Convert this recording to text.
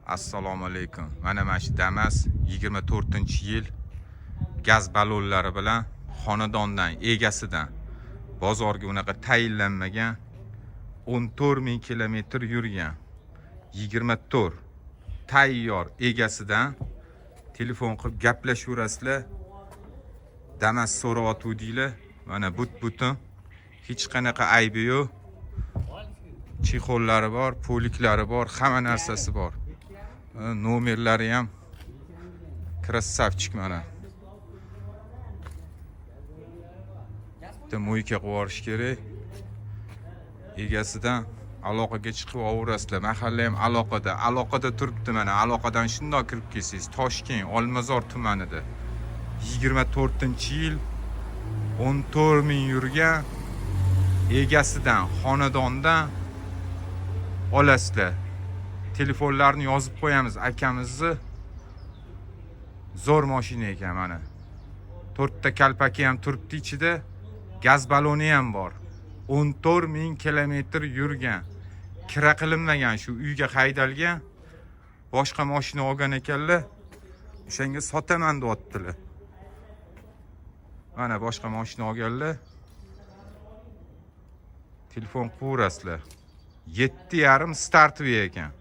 Assalomu alaykum. Mana shu Damas 24-yil gaz ballonlari bilan xonadondan, egasidan bozorga unaqa tayinlanmagan 14.000 kilometr yurgan 24 tayyor egasidan telefon qilib gaplashaverasizlar. Damas so'rayotgandinglar. Mana butun hech qanaqa aybi yo'q. Chexollari bor, poliklari bor, hamma narsasi bor. Nomerlari ham krassavchik mana. Bitta mo'yka qilib olish kerak. Egasidan aloqaga chiqib olasizlar. Mahalla ham aloqada turibdi mana. Aloqadan shundoq kirib kelsangiz, Toshkent, Olmazor tumanida 24-yil 14.000 yurgan egasidan, xonadondan olasizlar. Telefonlarni yozib qo'yamiz. Akamizni zo'r mashina ekan mana. 4 ta kalpaki ham turibdi ichida. Gaz balloni ham bor. 14.000 kilometr yurgan. Kira qilinmagan, shu uyga haydalgan. Boshqa mashina olgan ekanlar. O'shanga sotaman deyaptilar. Mana boshqa mashina olganlar. Telefon quraverasizlar. 7.5 start ekan.